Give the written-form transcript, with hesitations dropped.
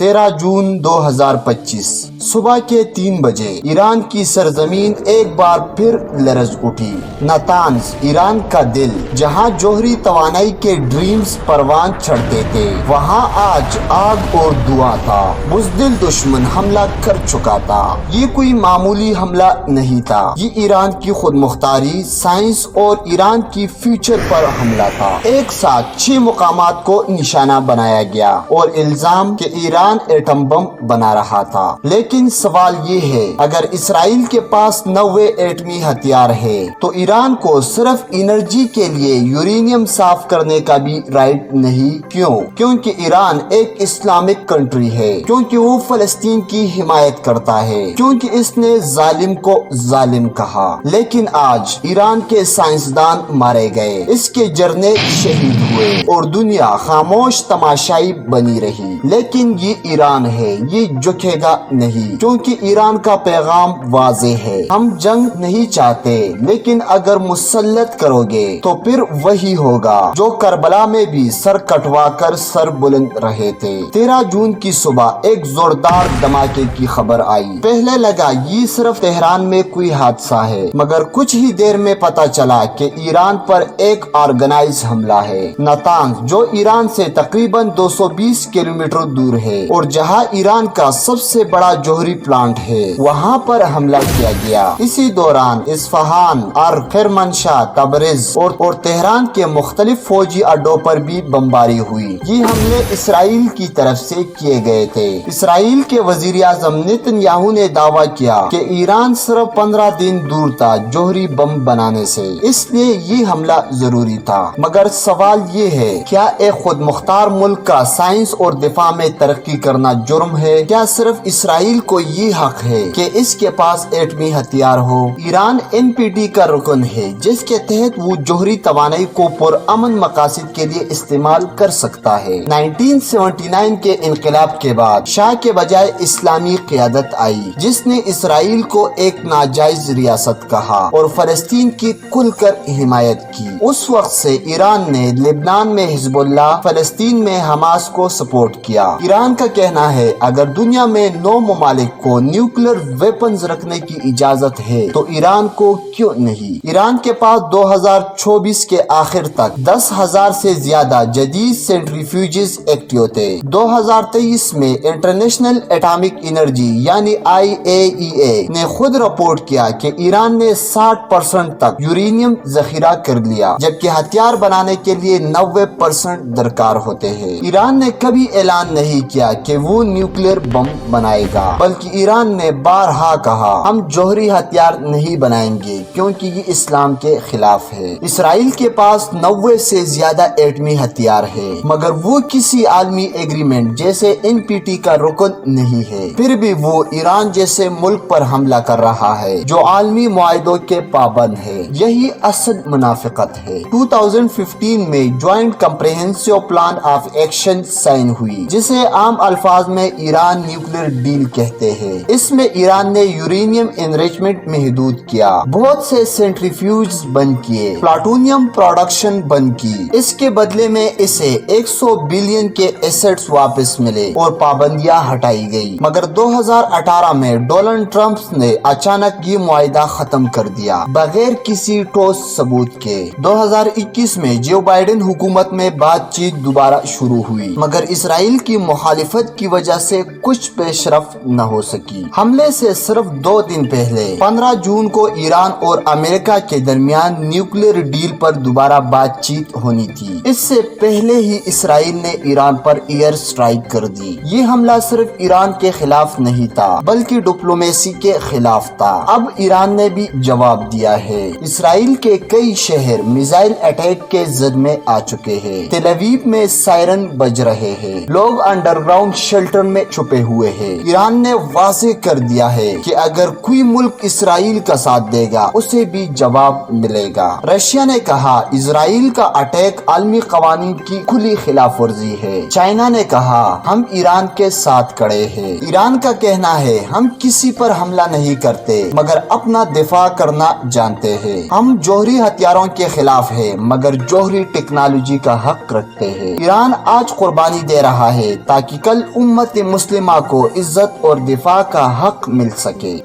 13 جون 2025 صبح کے 3 بجے ایران کی سرزمین ایک بار پھر لرز اٹھی۔ نتانز، ایران کا دل، جہاں جوہری توانائی کے ڈریمز پروان چڑھتے تھے، وہاں آج آگ اور دھواں تھا۔ بزدل دشمن حملہ کر چکا تھا۔ یہ کوئی معمولی حملہ نہیں تھا، یہ ایران کی خود مختاری، سائنس اور ایران کی فیوچر پر حملہ تھا۔ ایک ساتھ 6 مقامات کو نشانہ بنایا گیا اور الزام کہ ایران ایٹم بم بنا رہا تھا۔ لیکن سوال یہ ہے، اگر اسرائیل کے پاس 90 ایٹمی ہتھیار ہے تو ایران کو صرف انرجی کے لیے یورینیم صاف کرنے کا بھی رائٹ نہیں؟ کیوں؟ کیونکہ ایران ایک اسلامک کنٹری ہے، کیونکہ وہ فلسطین کی حمایت کرتا ہے، کیونکہ اس نے ظالم کو ظالم کہا۔ لیکن آج ایران کے سائنسدان مارے گئے، اس کے جرنیل شہید ہوئے اور دنیا خاموش تماشائی بنی رہی۔ لیکن یہ ایران ہے، یہ جھکے گا نہیں، کیونکہ ایران کا پیغام واضح ہے، ہم جنگ نہیں چاہتے، لیکن اگر مسلط کرو گے تو پھر وہی ہوگا جو کربلا میں بھی سر کٹوا کر سر بلند رہے تھے۔ 13 جون کی صبح ایک زوردار دھماکے کی خبر آئی۔ پہلے لگا یہ صرف تہران میں کوئی حادثہ ہے، مگر کچھ ہی دیر میں پتا چلا کہ ایران پر ایک آرگنائز حملہ ہے۔ نتانز، جو ایران سے تقریباً 220 کلومیٹر دور ہے اور جہاں ایران کا سب سے بڑا جوہری پلانٹ ہے، وہاں پر حملہ کیا گیا۔ اسی دوران اصفہان اور کرمانشاہ، تبریز اور تہران کے مختلف فوجی اڈوں پر بھی بمباری ہوئی۔ یہ حملے اسرائیل کی طرف سے کیے گئے تھے۔ اسرائیل کے وزیر اعظم نتن یاہو نے دعویٰ کیا کہ ایران صرف 15 دن دور تھا جوہری بم بنانے سے، اس لیے یہ حملہ ضروری تھا۔ مگر سوال یہ ہے، کیا ایک خود مختار ملک کا سائنس اور دفاع میں ترقی کرنا جرم ہے؟ کیا صرف اسرائیل کو یہ حق ہے کہ اس کے پاس ایٹمی ہتھیار ہو؟ ایران NPT کا رکن ہے، جس کے تحت وہ جوہری توانائی کو پرامن مقاصد کے لیے استعمال کر سکتا ہے۔ 1979 کے انقلاب کے بعد شاہ کے بجائے اسلامی قیادت آئی، جس نے اسرائیل کو ایک ناجائز ریاست کہا اور فلسطین کی کھل کر حمایت کی۔ اس وقت سے ایران نے لبنان میں حزب اللہ، فلسطین میں حماس کو سپورٹ کیا۔ ایران کا کہنا ہے، اگر دنیا میں 9 ممالک کو نیوکلیر ویپنز رکھنے کی اجازت ہے تو ایران کو کیوں نہیں؟ ایران کے پاس 2024 کے آخر تک 10,000 سے زیادہ جدید سینٹریفیوجز ایکٹیو تھے۔ 2023 میں انٹرنیشنل ایٹامک انرجی یعنی IAEA نے خود رپورٹ کیا کہ ایران نے 60% تک یورینیم ذخیرہ کر لیا، جبکہ ہتھیار بنانے کے لیے 90% درکار ہوتے ہیں۔ ایران نے کبھی اعلان نہیں کیا کہ وہ نیوکلیر بم بنائے گا، بلکہ ایران نے بارہا کہا، ہم جوہری ہتھیار نہیں بنائیں گے کیونکہ یہ اسلام کے خلاف ہے۔ اسرائیل کے پاس 90 سے زیادہ ایٹمی ہتھیار ہے، مگر وہ کسی عالمی ایگریمنٹ جیسے NPT کا رکن نہیں ہے۔ پھر بھی وہ ایران جیسے ملک پر حملہ کر رہا ہے جو عالمی معاہدوں کے پابند ہے۔ یہی اصل منافقت ہے۔ 2015 میں joint comprehensive plan of action sign ہوئی، جسے عام الفاظ میں ایران نیوکلیر ڈیل کہتے ہیں۔ اس میں ایران نے یورینیم انریچمنٹ محدود کیا، بہت سے سینٹریفیوجز بند کیے، پلاٹونیم پروڈکشن بند کی۔ اس کے بدلے میں اسے 100 بلین کے ایسٹس واپس ملے اور پابندیاں ہٹائی گئی۔ مگر 2018 میں ڈونلڈ ٹرمپ نے اچانک یہ معاہدہ ختم کر دیا بغیر کسی ٹھوس ثبوت کے۔ 2021 میں جو بائیڈن حکومت میں بات چیت دوبارہ شروع ہوئی، مگر اسرائیل کی مخالفت کی وجہ سے کچھ پیش رفت نہ ہو سکی۔ حملے سے صرف 2 دن پہلے 15 جون کو ایران اور امریکہ کے درمیان نیوکلیر ڈیل پر دوبارہ بات چیت ہونی تھی۔ اس سے پہلے ہی اسرائیل نے ایران پر ایئر سٹرائک کر دی۔ یہ حملہ صرف ایران کے خلاف نہیں تھا، بلکہ ڈپلومیسی کے خلاف تھا۔ اب ایران نے بھی جواب دیا ہے۔ اسرائیل کے کئی شہر میزائل اٹیک کے زد میں آ چکے ہیں۔ تل ابیب میں سائرن بج رہے ہیں، لوگ انڈر گراؤنڈ شیلٹر میں چھپے ہوئے ہیں۔ ایران نے واضح کر دیا ہے کہ اگر کوئی ملک اسرائیل کا ساتھ دے گا اسے بھی جواب ملے گا۔ رشیا نے کہا اسرائیل کا اٹیک عالمی قوانین کی کھلی خلاف ورزی ہے۔ چائنا نے کہا ہم ایران کے ساتھ کھڑے ہیں۔ ایران کا کہنا ہے ہم کسی پر حملہ نہیں کرتے مگر اپنا دفاع کرنا جانتے ہیں۔ ہم جوہری ہتھیاروں کے خلاف ہیں مگر جوہری ٹیکنالوجی کا حق رکھتے ہیں۔ ایران آج قربانی دے رہا ہے تاکہ کل امت مسلمہ کو عزت اور دفاع کا حق مل سکے۔